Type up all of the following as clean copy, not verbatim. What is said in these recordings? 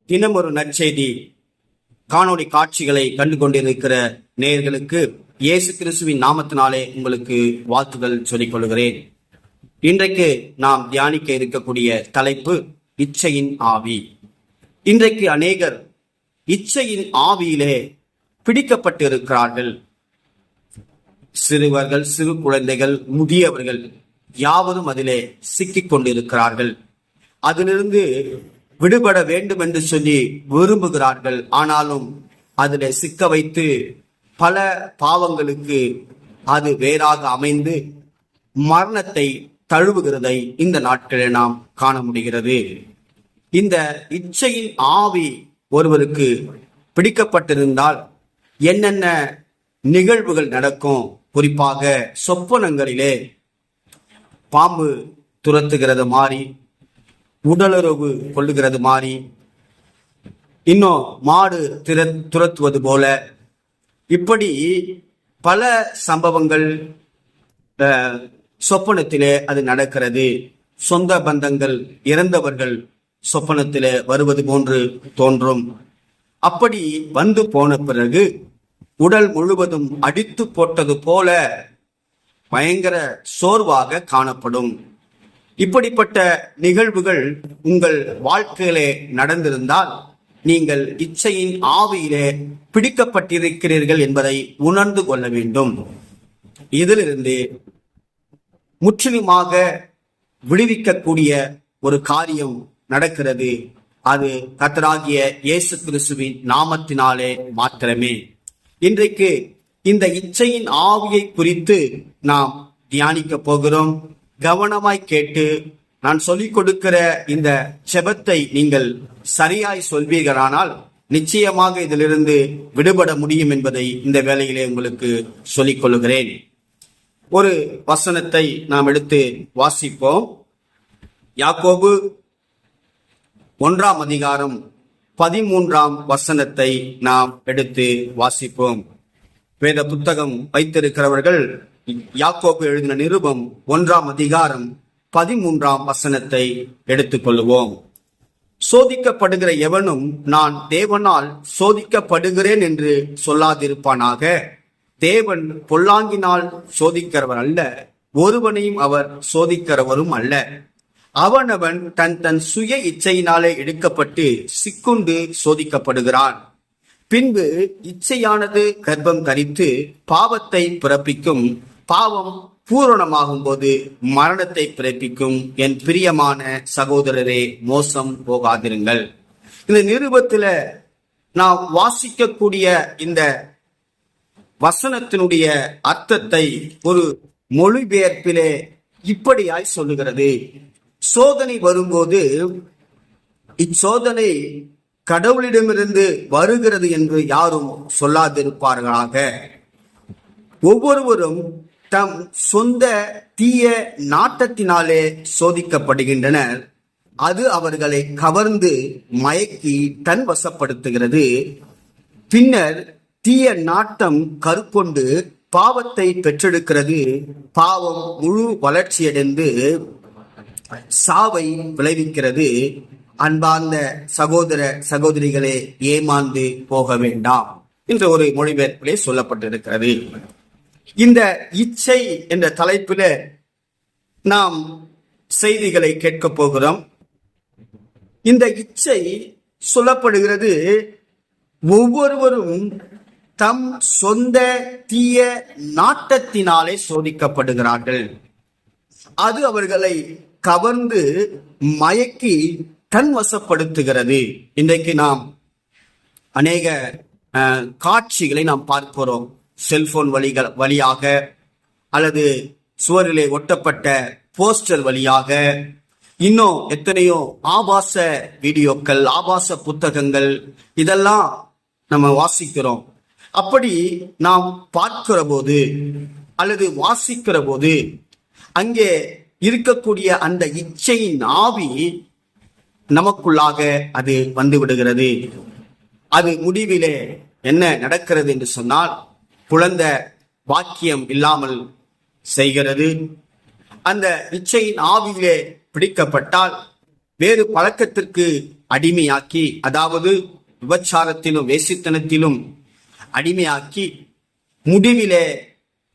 தினமொரு நற்செய்தி காணொளி காட்சிகளை கண்டு கொண்டிருக்கிற நேயர்களுக்கு இயேசு கிறிஸ்துவின் நாமத்தினாலே உங்களுக்கு வாழ்த்துதல் சொல்லிக் கொள்கிறேன். இன்றைக்கு நாம் தியானிக்க இருக்கக்கூடிய தலைப்பு இச்சையின் ஆவி. இன்றைக்கு அநேகர் இச்சையின் ஆவியிலே பிடிக்கப்பட்டு இருக்கிறார்கள். சிறுவர்கள், சிறு குழந்தைகள், முதியவர்கள் யாவரும் அதிலே சிக்கிக் கொண்டிருக்கிறார்கள். அதிலிருந்து விடுபட வேண்டும் என்று சொல்லி விரும்புகிறார்கள். ஆனாலும் அதிலே சிக்க வைத்து பல பாவங்களுக்கு அது வேறாக அமைந்து மரணத்தை தழுவுகிறதை இந்த நாட்களில் நாம் காண முடிகிறது. இந்த இச்சையின் ஆவி ஒருவருக்கு பிடிக்கப்பட்டிருந்தால் என்னென்ன நிகழ்வுகள் நடக்கும்? குறிப்பாக சொப்பனங்களிலே பாம்பு துரத்துகிறது மாதிரி, உடலுறவு கொள்ளுகிறது மாதிரி, இன்னும் மாடு துரத்துவது போல, இப்படி பல சம்பவங்கள் சொப்பனத்திலே அது நடக்கிறது. சொந்த பந்தங்கள், இறந்தவர்கள் சொப்பனத்திலே வருவது போன்று தோன்றும். அப்படி வந்து போன பிறகு உடல் முழுவதும் அடித்து போட்டது போல பயங்கர சோர்வாக காணப்படும். இப்படிப்பட்ட நிகழ்வுகள் உங்கள் வாழ்க்கையிலே நடந்திருந்தால் நீங்கள் இச்சையின் ஆவியிலே பிடிக்கப்பட்டிருக்கிறீர்கள் என்பதை உணர்ந்து கொள்ள வேண்டும். இதிலிருந்து முற்றிலுமாக விடுவிக்கக்கூடிய ஒரு காரியம் நடக்கிறது. அது கர்த்தராகிய இயேசு கிறிஸ்துவின் நாமத்தினாலே மாத்திரமே. இன்றைக்கு இந்த இச்சையின் ஆவியை குறித்து நாம் தியானிக்க போகிறோம். கவனமாய் கேட்டு நான் சொல்லிக் கொடுக்கிற இந்த செபத்தை நீங்கள் சரியாய் சொல்வீர்களானால் நிச்சயமாக இதிலிருந்து விடுபட முடியும் என்பதை இந்த வேளையிலே உங்களுக்கு சொல்லிக் கொள்கிறேன். ஒரு வசனத்தை நாம் எடுத்து வாசிப்போம். யாக்கோபு 1 அதிகாரம் 13 வசனத்தை நாம் எடுத்து வாசிப்போம். வேத புத்தகம் வைத்திருக்கிறவர்கள் யாக்கோபு எழுதின நிருபம் 1 அதிகாரம் 13 வசனத்தை எடுத்துக்கொள்வோம். சோதிக்கப்படுகிற எவனும் நான் தேவனால் சோதிக்கப்படுகிறேன் என்று சொல்லாதிருப்பானாக. தேவன் பொல்லாங்கினால் சோதிக்கிறவர் அல்ல, ஒருவனையும் அவர் சோதிக்கிறவரும் அல்ல. அவனவன் தன் தன் சுய இச்சையினாலே எடுக்கப்பட்டு சிக்குண்டு சோதிக்கப்படுகிறான். பின்பு இச்சையானது கர்ப்பம் தரித்து பாவத்தை பிறப்பிக்கும். பாவம் பூரணமாகும் போது மரணத்தை பிறப்பிக்கும். என் பிரியமான சகோதரரே, மோசம் போகாதிருங்கள். இந்த நிருபத்துல நாம் வாசிக்கக்கூடிய இந்த வசனத்தினுடைய அர்த்தத்தை ஒரு மொழிபெயர்ப்பிலே இப்படியாய் சொல்லுகிறது. சோதனை வரும்போது இச்சோதனை கடவுளிடமிருந்து வருகிறது என்று யாரும் சொல்லாதிருப்பார்களாக. ஒவ்வொருவரும் தம் சொந்த தீய நாட்டத்தினாலே சோதிக்கப்படுகின்றனர். அது அவர்களை கவர்ந்து மயக்கி தன் வசப்படுத்துகிறது. பின்னர் தீய நாட்டம் கருக்கொண்டு பாவத்தை பெற்றெடுக்கிறது. பாவம் முழு வளர்ச்சியடைந்து சாவை விளைவிக்கிறது. அன்பார்ந்த சகோதர சகோதரிகளே, ஏமாந்து போக வேண்டாம் என்ற ஒரு மொழிபெயர்ப்பிலே சொல்லப்பட்டிருக்கிறது. இந்த இச்சை என்ற தலைப்பில் நாம் செய்திகளை கேட்க போகிறோம். இந்த இச்சை சொல்லப்படுகிறது, ஒவ்வொருவரும் தம் சொந்த தீய நாட்டத்தினாலே சோதிக்கப்படுகிறார்கள். அது அவர்களை கவர்ந்து மயக்கி தன் வசப்படுத்துகிறது. இன்றைக்கு நாம் அநேக காட்சிகளை நாம் பார்க்கிறோம். செல்போன் வழியாக அல்லது சுவரிலே ஒட்டப்பட்ட போஸ்டர் வழியாக, இன்னும் எத்தனையோ ஆபாச வீடியோக்கள், ஆபாச புத்தகங்கள், இதெல்லாம் நம்ம வாசிக்கிறோம். அப்படி நாம் பார்க்கிற போது அல்லது வாசிக்கிற போது அங்கே இருக்கக்கூடிய அந்த இச்சையின் ஆவி நமக்குள்ளாக அது வந்து விடுகிறது. அது முடிவிலே என்ன நடக்கிறது என்று சொன்னால், குழந்தை பாக்கியம் இல்லாமல் செய்கிறது. அந்த இச்சையின் ஆவியிலே பிடிக்கப்பட்டால் வேறு பழக்கத்திற்கு அடிமையாக்கி, அதாவது விபச்சாரத்திலும் வேசித்தனத்திலும் அடிமையாக்கி, முடிவிலே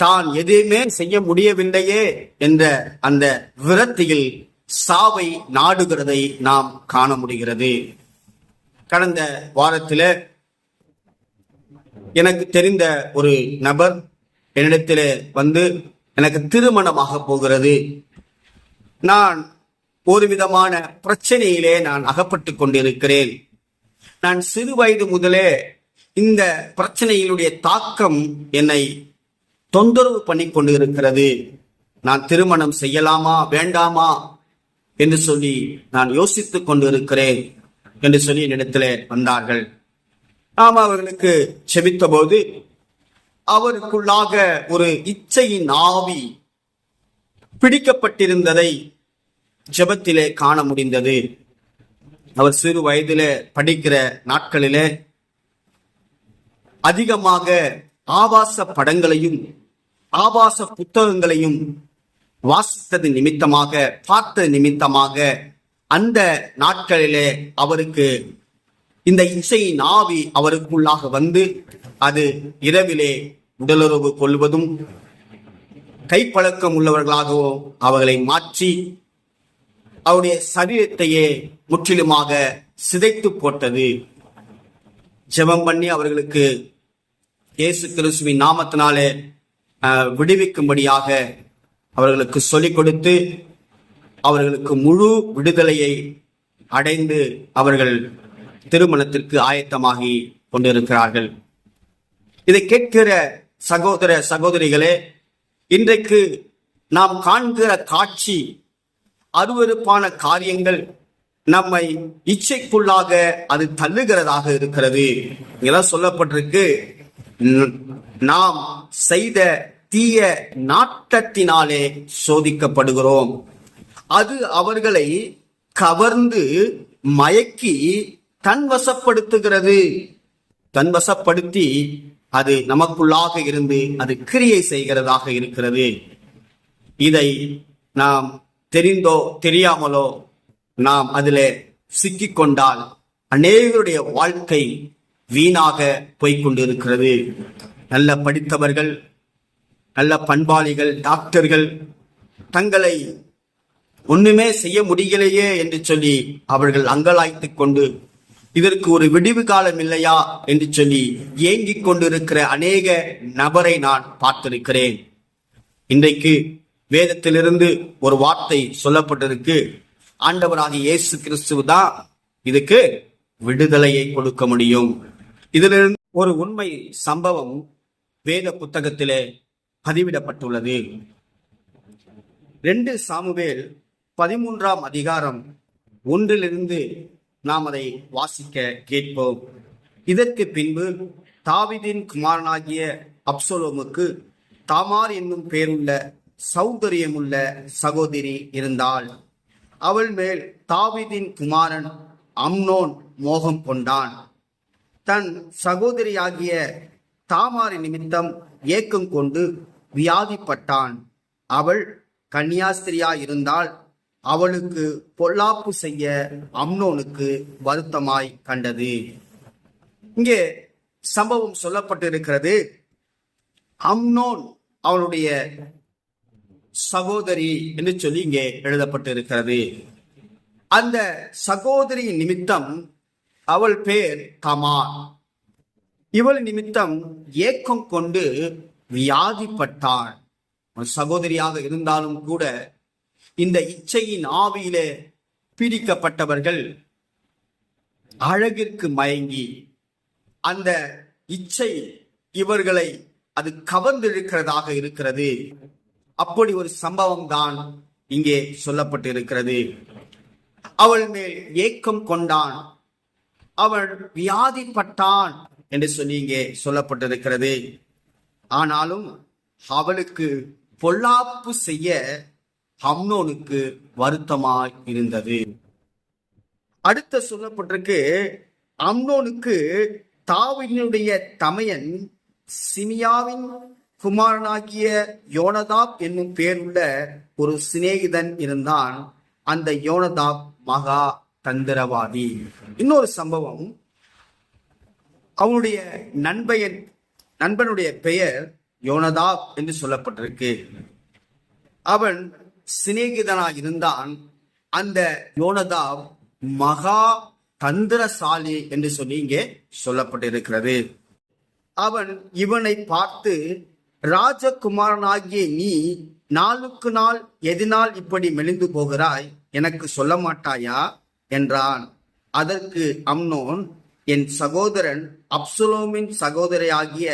தான் எதுவுமே செய்ய முடியவில்லையே என்ற அந்த விரக்தியில் சாவை நாடுகிறதை நாம் காண முடிகிறது. கடந்த வாரத்தில் எனக்கு தெரிந்த ஒரு நபர் என்னிடத்தில் வந்து, எனக்கு திருமணமாக போகிறது, நான் ஒரு விதமான பிரச்சனையிலே நான் அகப்பட்டு கொண்டிருக்கிறேன், நான் சிறு வயது முதலே இந்த பிரச்சனையினுடைய தாக்கம் என்னை தொந்தரவு பண்ணி கொண்டு இருக்கிறது, நான் திருமணம் செய்யலாமா வேண்டாமா என்று சொல்லி நான் யோசித்துக் கொண்டு இருக்கிறேன் என்று சொல்லி என்னிடத்தில் வந்தார்கள். நாம் அவர்களுக்கு செபித்த போது அவருக்குள்ளாக ஒரு இச்சையின் ஆவி பிடிக்கப்பட்டிருந்ததை ஜெபத்திலே காண முடிந்தது. அவர் சிறு வயதிலே படிக்கிற நாட்களிலே அதிகமாக ஆபாச படங்களையும் ஆபாச புத்தகங்களையும் வாசித்தது நிமித்தமாக, பார்த்தது நிமித்தமாக அந்த நாட்களிலே அவருக்கு இந்த இச்சையின் ஆவி அவருக்குள்ளாக வந்து, அது இரவிலே உடலுறவு கொள்வதும் கைப்பழக்கம் உள்ளவர்களாகவோ அவர்களை மாற்றி அவருடைய சரீரத்தையே முற்றிலுமாக சிதைத்து போட்டது. ஜெபம் பண்ணி அவர்களுக்கு இயேசு கிறிஸ்துவின் நாமத்தினாலே விடுவிக்கும்படியாக அவர்களுக்கு சொல்லிக் கொடுத்து அவர்களுக்கு முழு விடுதலையை அடைந்து அவர்கள் திருமணத்திற்கு ஆயத்தமாகி கொண்டிருக்கிறார்கள். இதை கேட்கிற சகோதர சகோதரிகளே, இன்றைக்கு நாம் காண்கிற காட்சி, அருவருப்பான காரியங்கள் நம்மை இச்சைக்குள்ளாக அது தள்ளுகிறதாக இருக்கிறது. இதெல்லாம் சொல்லப்பட்டிருக்கு, நாம் செய்த தீய நாட்டத்தினாலே சோதிக்கப்படுகிறோம். அது அவர்களை கவர்ந்து மயக்கி தன்வசப்படுத்துகிறது. தன்வசப்படுத்தி அது நமக்குள்ளாக இருந்து அது கிரியை செய்கிறதாக இருக்கிறது. இதை நாம் தெரிந்தோ தெரியாமலோ நாம் அதிலே சிக்கிக்கொண்டால் அநேகருடைய வாழ்க்கை வீணாக போய்கொண்டிருக்கிறது. நல்ல படித்தவர்கள், நல்ல பண்பாளிகள், டாக்டர்கள் தங்களை ஒண்ணுமே செய்ய முடியலையே என்று சொல்லி அவர்கள் அங்கலாய்த்துக் கொண்டு, இதற்கு ஒரு விடிவு காலம் இல்லையா என்று சொல்லி ஏங்கிக் கொண்டிருக்கிற அநேக நபரை நான் பார்த்திருக்கிறேன். இன்றைக்கு வேதத்திலிருந்து ஒரு வார்த்தை சொல்லப்பட்டிருக்கு. ஆண்டவராகிய இயேசு கிறிஸ்து தான் இதுக்கு விடுதலையை கொடுக்க முடியும். இதிலிருந்து ஒரு உண்மை சம்பவம் வேத புத்தகத்திலே பதிவிடப்பட்டுள்ளது. 2 சாமுவேல் 13ஆம் அதிகாரம் 1 நாம் அதை வாசிக்க கேட்போம். இதற்கு பின்பு தாவீதின் குமாரனாகிய அப்சலோமுக்கு தாமார் என்னும் பேருள்ள சௌந்தரியமுள்ள சகோதரி இருந்தாள். அவள் மேல் தாவீதின் குமாரன் அம்னோன் மோகம் கொண்டான். தன் சகோதரியாகிய தாமாரின் நிமித்தம் ஏக்கம் கொண்டு வியாதிப்பட்டான். அவள் கன்னியாஸ்திரியாயிருந்தால் அவளுக்கு பொல்லாப்பு செய்ய அம்னோனுக்கு வருத்தமாய் கண்டது. இங்கே சம்பவம் சொல்லப்பட்டிருக்கிறது. அம்னோன் அவனுடைய சகோதரி என்று சொல்லி இங்கே எழுதப்பட்டிருக்கிறது. அந்த சகோதரியின் நிமித்தம் அவள் பேர் தமார். இவள் நிமித்தம் ஏக்கம் கொண்டு வியாதிப்பட்டாள். சகோதரியாக இருந்தாலும் கூட இந்த இச்சையின் ஆவியிலே பீடிக்கப்பட்டவர்கள் அழகிற்கு மயங்கி அந்த இச்சை இவர்களை அது கவர்ந்திருக்கிறதாக இருக்கிறது. அப்படி ஒரு சம்பவம் தான் இங்கே சொல்லப்பட்டிருக்கிறது. அவள் மேல் ஏக்கம் கொண்டான், அவள் வியாதிப்பட்டான் என்று சொல்லி இங்கே சொல்லப்பட்டிருக்கிறது. ஆனாலும் அவளுக்கு பொல்லாப்பு செய்ய அம்னோனுக்கு வருத்தமாய் இருந்தது. அடுத்த சொல்லப்பட்டிருக்கு, அம்னோனுக்கு தாவீதினுடைய தமையன் சிமியாவின் குமாரனாகிய யோனதாப் என்னும் பேருள்ள ஒரு சிநேகிதன் இருந்தான். அந்த யோனதாப் மகா தந்திரவாதி. இன்னொரு சம்பவம், அவனுடைய நண்பனுடைய பெயர் யோனதாப் என்று சொல்லப்பட்டிருக்கு. அவன் சிநேகிதனாக இருந்தான். அந்த யோனதாப் மகா தந்திரசாலி என்று சொல்லி இங்கே சொல்லப்பட்டிருக்கிறது. அவன் இவனை பார்த்து, ராஜகுமாரனாகிய நீ நாளுக்கு நாள் எதனால் இப்படி மெலிந்து போகிறாய், எனக்கு சொல்ல மாட்டாயா என்றான். அதற்கு அம்னோன், என் சகோதரன் அப்சலோமின் சகோதரியாகிய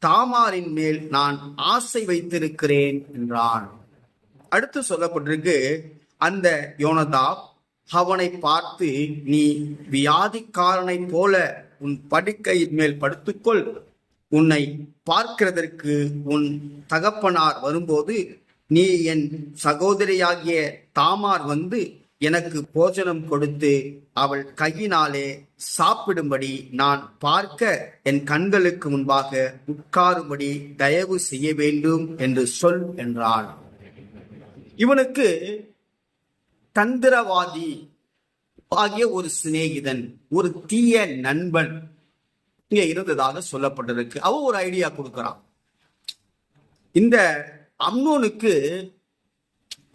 தாமாரின் மேல் நான் ஆசை வைத்திருக்கிறேன் என்றான். அடுத்து சொல்லப்பட்டிருக்கு, அந்த யோனதாப் அவனை பார்த்து, நீ வியாதிக்காரனை போல உன் படுக்கையின் மேல் படுத்துக்கொள், உன்னை பார்க்கிறதற்கு உன் தகப்பனார் வரும்போது நீ என் சகோதரியாகிய தாமார் வந்து எனக்கு போஜனம் கொடுத்து அவள் கையினாலே சாப்பிடும்படி நான் பார்க்க என் கண்களுக்கு முன்பாக உட்காரும்படி தயவு செய்ய வேண்டும் என்று சொல் என்றான். இவனுக்கு தந்திரவாதி ஆகிய ஒரு சிநேகிதன், ஒரு தீய நண்பன் இங்க இருந்ததாக சொல்லப்பட்டிருக்கு. அவன் ஒரு ஐடியா கொடுக்கிறான். இந்த அம்னோனுக்கு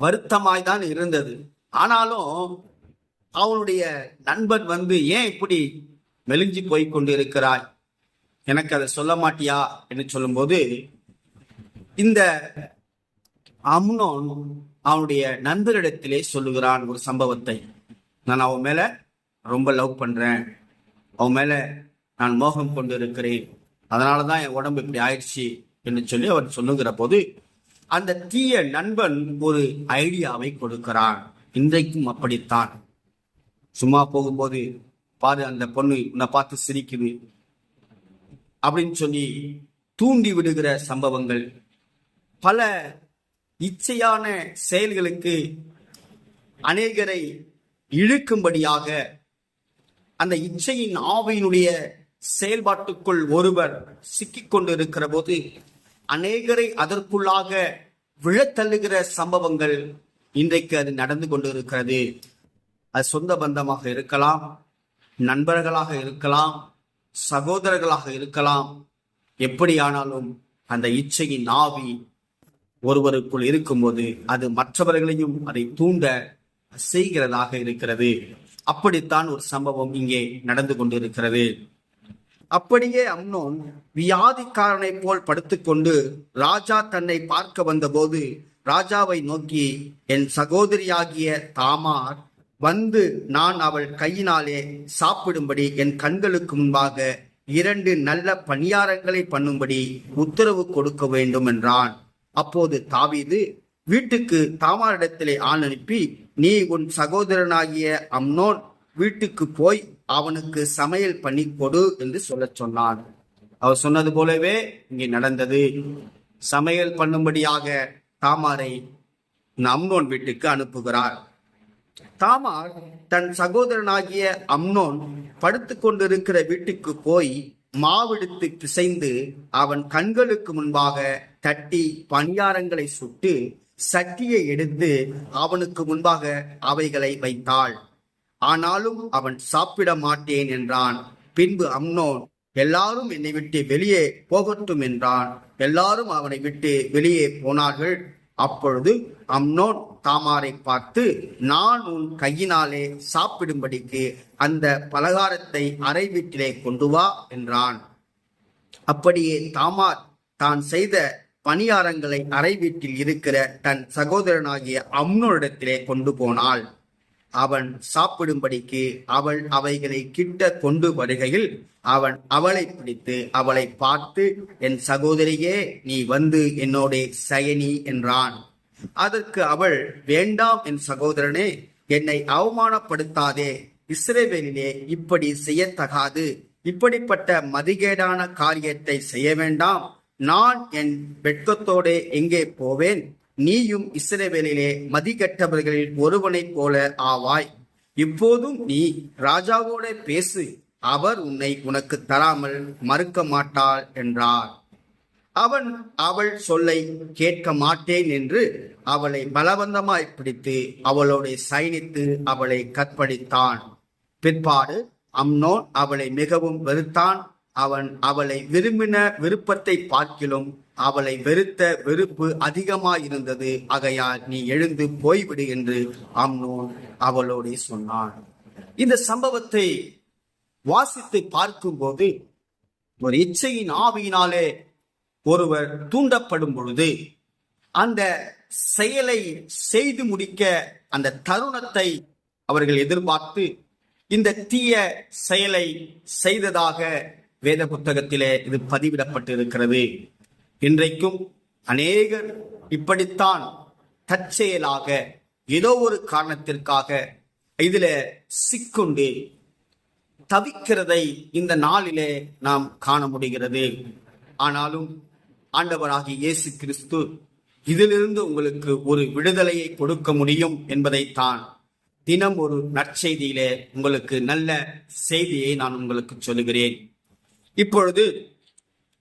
வருத்தமாய்தான் இருந்தது. ஆனாலும் அவனுடைய நண்பன் வந்து, ஏன் இப்படி மெலிஞ்சி போய் கொண்டு இருக்கிறாய், எனக்கு அதை சொல்ல மாட்டியா என்று சொல்லும்போது, இந்த அம்னோன் அவனுடைய நண்பரிடத்திலே சொல்லுகிறான் ஒரு சம்பவத்தை. நான் அவன் மேல ரொம்ப லவ் பண்றேன், அவன் மேல நான் மோகம் கொண்டு இருக்கிறேன், அதனாலதான் என் உடம்பு இப்படி ஆயிடுச்சு என்று சொல்லி அவன் சொல்லுகிற போது, அந்த தீய நண்பன் ஒரு ஐடியாவை கொடுக்கிறான். இன்றைக்கும் அப்படித்தான். சும்மா போகும்போது, பாரு அந்த பொண்ணு உன்னை பார்த்து சிரிக்குது அப்படின்னு சொல்லி தூண்டி விடுகிற சம்பவங்கள், பல இச்சையான செயல்களுக்கு அநேகரை இழுக்கும்படியாக அந்த இச்சையின் ஆவியினுடைய செயல்பாட்டுக்குள் ஒருவர் சிக்கிக் கொண்டு இருக்கிற போது அநேகரை அதற்குள்ளாக விழத்தள்ளுகிற சம்பவங்கள் இன்றைக்கு அது நடந்து கொண்டு இருக்கிறது. அது சொந்த பந்தமாக இருக்கலாம், நண்பர்களாக இருக்கலாம், சகோதரர்களாக இருக்கலாம். எப்படியானாலும் அந்த இச்சையின் ஆவி ஒருவருக்குள் இருக்கும்போது அது மற்றவர்களையும் அதை தூண்ட செய்கிறதாக இருக்கிறது. அப்படித்தான் ஒரு சம்பவம் இங்கே நடந்து கொண்டிருக்கிறது. அப்படியே அம்னோன் வியாதிக்காரனை போல் படுத்துக்கொண்டு ராஜா தன்னை பார்க்க வந்தபோது ராஜாவை நோக்கி, என் சகோதரியாகிய தாமார் வந்து நான் அவள் கையினாலே சாப்பிடும்படி என் கண்களுக்கு முன்பாக 2 நல்ல பணியாரங்களை பண்ணும்படி உத்தரவு கொடுக்க வேண்டும் என்றான். அப்போது தாவீது வீட்டுக்கு தாமாரிடத்திலே ஆள் அனுப்பி, நீ உன் சகோதரனாகிய அம்னோன் வீட்டுக்கு போய் அவனுக்கு சமையல் பண்ணி கொடு என்று சொல்ல சொன்னான். அவர் சொன்னது போலவே இங்கே நடந்தது. சமையல் பண்ணும்படியாக தாமாரை அம்னோன் வீட்டுக்கு அனுப்புகிறார். தாமார் தன் சகோதரனாகிய அம்னோன் படுத்து கொண்டிருக்கிற வீட்டுக்கு போய் மாவெடுத்து பிசைந்து அவன் கண்களுக்கு முன்பாக தட்டி பணியாரங்களை சுட்டு சட்டியை எடுத்து அவனுக்கு முன்பாக அவைகளை வைத்தாள். ஆனாலும் அவன் சாப்பிட மாட்டேன் என்றான். பின்பு அம்னோன், எல்லாரும் என்னை விட்டு வெளியே போகட்டும் என்றான். எல்லாரும் அவனை விட்டு வெளியே போனார்கள். அப்பொழுது அம்னோன் தாமாரை பார்த்து, நான் உன் கையினாலே சாப்பிடும்படிக்கு அந்த பலகாரத்தை அறை வீட்டிலே கொண்டு வா என்றான். அப்படியே தாமார் தான் செய்த பணியாரங்களை அறை வீட்டில் இருக்கிற தன் சகோதரனாகிய அம்னோனிடத்திலே கொண்டு போனாள். அவன் சாப்பிடும்படிக்கு அவள் அவைகளை கிட்ட கொண்டு வருகையில் அவன் அவளை பிடித்து அவளை பார்த்து, என் சகோதரியே, நீ வந்து என்னோட சயனி என்றான். அதற்கு அவள், வேண்டாம் என் சகோதரனே, என்னை அவமானப்படுத்தாதே. இஸ்ரவேலிலே இப்படி செய்யத்தகாது. இப்படிப்பட்ட மதிகேடான காரியத்தை செய்ய வேண்டாம். நான் என் வெட்கத்தோடு எங்கே போவேன்? நீயும் இஸ்ரவேலிலே மதிகெட்டவர்களில் ஒருவனைப் போல ஆவாய். இப்போதும் நீ ராஜாவோட பேசு, அவர் உன்னை உனக்கு தராமல் மறுக்க மாட்டாள் என்றார். அவன் அவள் சொல்லை கேட்க மாட்டேன் என்று அவளை பலவந்தமாய் பிடித்து அவளோட சயனித்து அவளை கற்பழித்தான். பிற்பாடு அம்னோன் அவளை மிகவும் வெறுத்தான். அவன் அவளை விரும்பின விருப்பத்தை பார்க்கிலும் அவளை வெறுத்த வெறுப்பு அதிகமாயிருந்தது. ஆகையால் நீ எழுந்து போய்விடு என்று அம்னோன் அவளோட சொன்னான். இந்த சம்பவத்தை வாசித்து பார்க்கும்போது ஒரு இச்சையின் ஆவியினாலே ஒருவர் தூண்டப்படும் பொழுது அந்த செயலை செய்து முடிக்க அந்த தருணத்தை அவர்கள் எதிர்பார்த்து இந்த தீய செயலை செய்ததாக வேத புத்தகத்திலே இது பதிவிடப்பட்டு இருக்கிறது. இன்றைக்கும் அநேகர் இப்படித்தான் தற்செயலாக ஏதோ ஒரு காரணத்திற்காக இதுல சிக்குண்டு தவிக்கிறதை இந்த நாளிலே நாம் காண முடிகிறது. ஆனாலும் ஆண்டவராகிய இயேசு கிறிஸ்து இதிலிருந்து உங்களுக்கு ஒரு விடுதலையை கொடுக்க முடியும் என்பதைத்தான் தினம் ஒரு நற்செய்தியிலே உங்களுக்கு நல்ல செய்தியை நான் உங்களுக்கு சொல்லுகிறேன். இப்பொழுது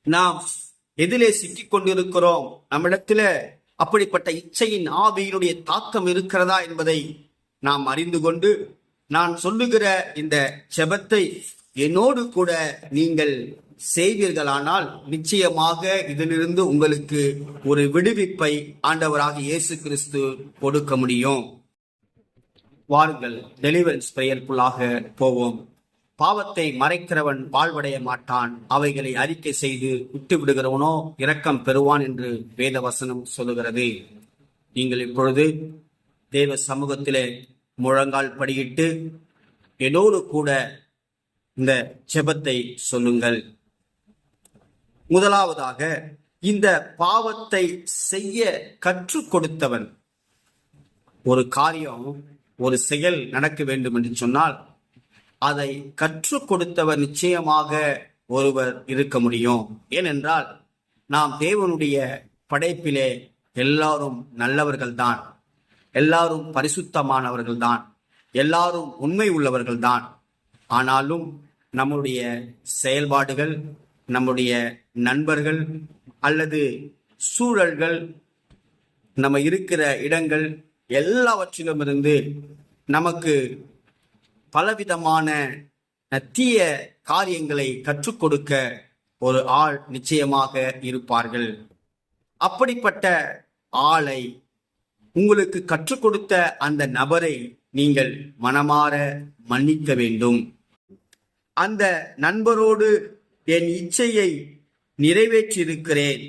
நாம் எதிலே சிக்கிக் கொண்டிருக்கிறோம், நம்மிடத்துல அப்படிப்பட்ட இச்சையின் ஆவியினுடைய தாக்கம் இருக்கிறதா என்பதை நாம் அறிந்து கொண்டு நான் சொல்லுகிற இந்த ஜெபத்தை என்னோடு கூட நீங்கள் செய்வீர்களானால் நிச்சயமாக இதிலிருந்து உங்களுக்கு ஒரு விடுவிப்பை ஆண்டவராக இயேசு கிறிஸ்து கொடுக்க முடியும். வாருங்கள், டெலிவரன்ஸ் பிரேயருக்குள்ளாக போவோம். பாவத்தை மறைக்கிறவன் வாழ்வடைய மாட்டான், அவைகளை அறிக்கை செய்து விட்டு விடுகிறவனோ இரக்கம் பெறுவான் என்று வேத வசனம் சொல்லுகிறது. நீங்கள் இப்பொழுது தேவ சமூகத்திலே முழங்கால் படியிட்டு என்னோடு கூட இந்த ஜெபத்தை சொல்லுங்கள். முதலாவதாக, இந்த பாவத்தை செய்ய கற்றுக் கொடுத்தவன், ஒரு காரியம் ஒரு செயல் நடக்க வேண்டும் என்று சொன்னால் அதை கற்றுக் கொடுத்தவர் நிச்சயமாக ஒருவர் இருக்க முடியும். ஏனென்றால் நாம் தேவனுடைய படைப்பிலே எல்லாரும் நல்லவர்கள்தான், எல்லாரும் பரிசுத்தமானவர்கள்தான், எல்லாரும் உண்மை உள்ளவர்கள்தான். ஆனாலும் நம்முடைய செயல்பாடுகள், நம்முடைய நண்பர்கள் அல்லது சூழல்கள், நம்ம இருக்கிற இடங்கள் எல்லாவற்றிலும் இருந்து நமக்கு பலவிதமான தீய காரியங்களை கற்றுக் கொடுக்க ஒரு ஆள் நிச்சயமாக இருப்பார்கள். அப்படிப்பட்ட ஆளை, உங்களுக்கு கற்றுக் கொடுத்த அந்த நபரை நீங்கள் மனமாற மன்னிக்க வேண்டும். அந்த நண்பரோடு என் இச்சையை நிறைவேற்றியிருக்கிறேன்,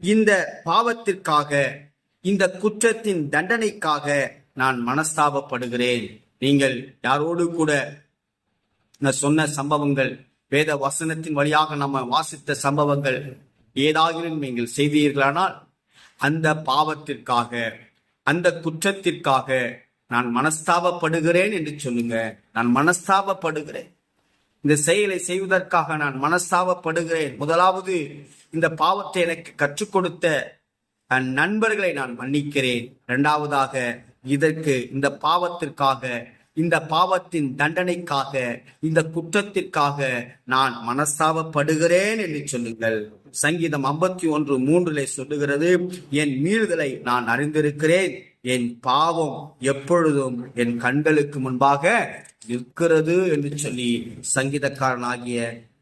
இந்த பாவத்திற்காக, இந்த குற்றத்தின் தண்டனைக்காக நான் மனஸ்தாபப்படுகிறேன். நீங்கள் யாரோடு கூட நான் சொன்ன சம்பவங்கள், வேத வசனத்தின் வழியாக நம்ம வாசித்த சம்பவங்கள் ஏதாகிலும் நீங்கள் செய்தீர்களானால் அந்த பாவத்திற்காக, அந்த குற்றத்திற்காக நான் மனஸ்தாபப்படுகிறேன் என்று சொல்லுங்க. நான் மனஸ்தாபப்படுகிறேன், இந்த செயலை செய்வதற்காக நான் மனஸ்தாபப்படுகிறேன். முதலாவது, இந்த பாவத்தை எனக்கு கற்றுக் கொடுத்த நண்பர்களை நான் மன்னிக்கிறேன். இரண்டாவதாக, இதற்கு, இந்த பாவத்திற்காக, இந்த பாவத்தின் தண்டனைக்காக, இந்த குற்றத்திற்காக நான் மனஸ்தாபப்படுகிறேன் என்று சொல்லுங்கள். சங்கீதம் 51:3 சொல்லுகிறது, என் மீறுதலை நான் அறிந்திருக்கிறேன், என் பாவம் எப்பொழுதும் என் கண்களுக்கு முன்பாக இருக்கிறது என்று சொல்லி சங்கீதக்காரனாகிய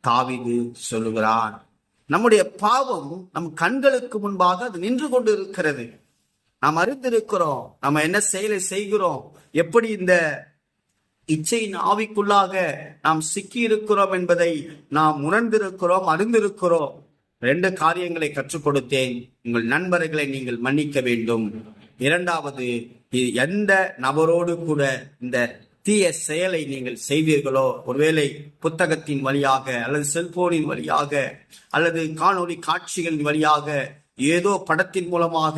தாவீது சொல்லுகிறான். நம்முடைய பாவம் நம் கண்களுக்கு முன்பாக அது நின்று கொண்டு இருக்கிறது. நாம் அறிந்திருக்கிறோம், நம்ம என்ன செயலை செய்கிறோம், எப்படி இந்த இச்சையின் ஆவிக்குள்ளாக நாம் சிக்கி இருக்கிறோம் என்பதை நாம் உணர்ந்திருக்கிறோம், அறிந்திருக்கிறோம். 2 காரியங்களை கற்றுக் கொடுத்தேன். உங்கள் நண்பர்களை நீங்கள் மன்னிக்க வேண்டும். இரண்டாவது, எந்த நபரோடு கூட இந்த தீய செயலை நீங்கள் செய்வீர்களோ, ஒருவேளை புத்தகத்தின் வழியாக அல்லது செல்போனின் வழியாக அல்லது காணொளி காட்சிகளின் வழியாக, ஏதோ படத்தின் மூலமாக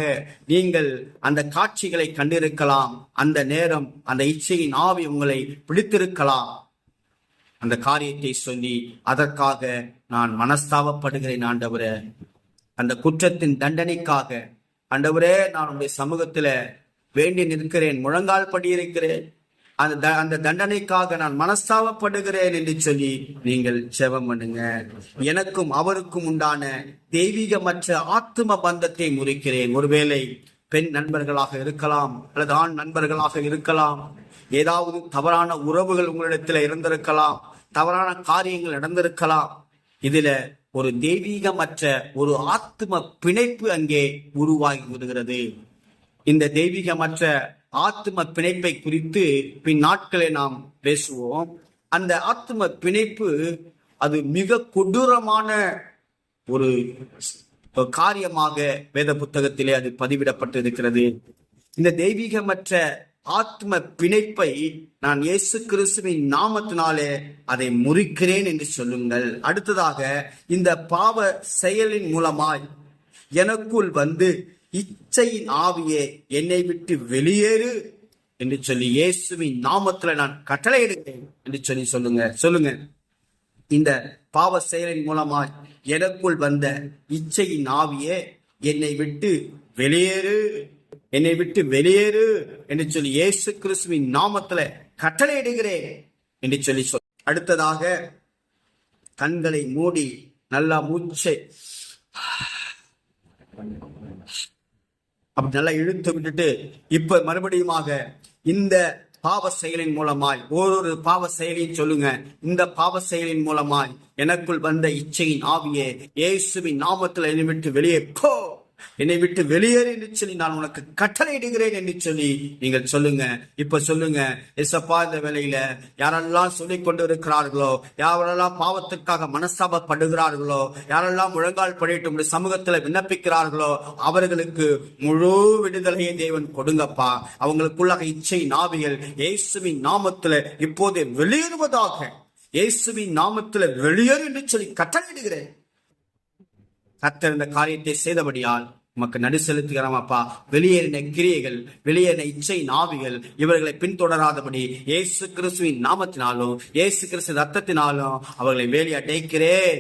நீங்கள் அந்த காட்சிகளை கண்டிருக்கலாம். அந்த நேரம் அந்த இச்சையின் ஆவி உங்களை பிடித்திருக்கலாம். அந்த காரியத்தை சொல்லி, அதற்காக நான் மனஸ்தாபப்படுகிறேன் ஆண்டவரே, அந்த குற்றத்தின் தண்டனைக்காக ஆண்டவரே நான் உங்களுடைய சமூகத்துல வேண்டி நிற்கிறேன், முழங்கால் படி இருக்கிறேன். அந்த தண்டனைக்காக நான் மனஸ்தாபப்படுகிறேன் என்று சொல்லி நீங்கள் ஜெபம் பண்ணுங்க. எனக்கும் அவருக்கும் உண்டான தெய்வீகமற்ற ஆத்தும பந்தத்தை முறிக்கிறேன். ஒருவேளை பெண் நண்பர்களாக இருக்கலாம், அல்லது ஆண் நண்பர்களாக இருக்கலாம். ஏதாவது தவறான உறவுகள் உங்களிடத்தில் இருந்திருக்கலாம், தவறான காரியங்கள் நடந்திருக்கலாம். இதுல ஒரு தெய்வீகமற்ற ஒரு ஆத்தும பிணைப்பு அங்கே உருவாகி வருகிறது. இந்த தெய்வீகமற்ற ஆத்தும பிணைப்பை குறித்து பின் நாட்களை நாம் பேசுவோம். அந்த ஆத்தும பிணைப்பு அது மிக கொடூரமான ஒரு காரியமாக வேத புத்தகத்திலே அது பதிவிடப்பட்டிருக்கிறது. இந்த தெய்வீகமற்ற ஆத்ம பிணைப்பை நான் இயேசு கிறிஸ்துவின் நாமத்தினாலே அதை முறிக்கிறேன் என்று சொல்லுங்கள். அடுத்ததாக, இந்த பாவ செயலின் மூலமாய் எனக்குள் வந்து இச்சையின் ஆவியே என்னை விட்டு வெளியேறு என்று சொல்லி இயேசுவின் நாமத்துல நான் கட்டளையிடுகிறேன் என்று சொல்லி சொல்லுங்க. இந்த பாவ செயலின் மூலமாய் எனக்குள் வந்த இச்சையின் ஆவியே என்னை விட்டு வெளியேறு, என்னை விட்டு வெளியேறு என்று சொல்லி இயேசு கிறிஸ்துவின் நாமத்துல கட்டளையிடுகிறேன் என்று சொல்லி அடுத்ததாக, கண்களை மூடி நல்லா மூச்சை அப்படி நல்லா இழுத்து விட்டுட்டு இப்ப மறுபடியுமாக இந்த பாவ செயலின் மூலமாய் ஒரு பாவ செயலின் சொல்லுங்க. இந்த பாவ செயலின் மூலமாய் எனக்குள் வந்த இச்சையின் ஆவியே இயேசுவின் நாமத்தில் என்னை விட்டு வெளியே போ, என்னை விட்டு வெளியேறு என்று சொல்லி நான் உனக்கு கட்டளையிடுகிறேன் என்று சொல்லி நீங்கள் சொல்லுங்க. இப்ப சொல்லுங்க, எசப்பா, இந்த வேளையில யாரெல்லாம் சொல்லிக் கொண்டு இருக்கிறார்களோ, யாரெல்லாம் பாவத்திற்காக மனஸ்தாபப்படுகிறார்களோ, யாரெல்லாம் முழங்கால் படிட்டு சமூகத்துல விண்ணப்பிக்கிறார்களோ, அவர்களுக்கு முழு விடுதலையை தேவன் கொடுங்கப்பா. அவங்களுக்குள்ளாக இச்சை நாவிகள் இயேசுவின் நாமத்துல இப்போதே வெளியேறுவதாக, இயேசுவின் நாமத்துல வெளியேறு என்று சொல்லி கட்டளையிடுகிறேன். கர்த்தர் இந்த காரியத்தை செய்தபடியால் உமக்கு நடு செலுத்துகிறோம் அப்பா. வெளியேறின கிரியைகள், வெளியேறின இச்சை நாவிகள் இவர்களை பின்தொடராதபடி இயேசு கிறிஸ்துவின் நாமத்தினாலும் இயேசு கிறிஸ்து ரத்தத்தினாலும் அவர்களை வேலி அடைக்கிறேன்.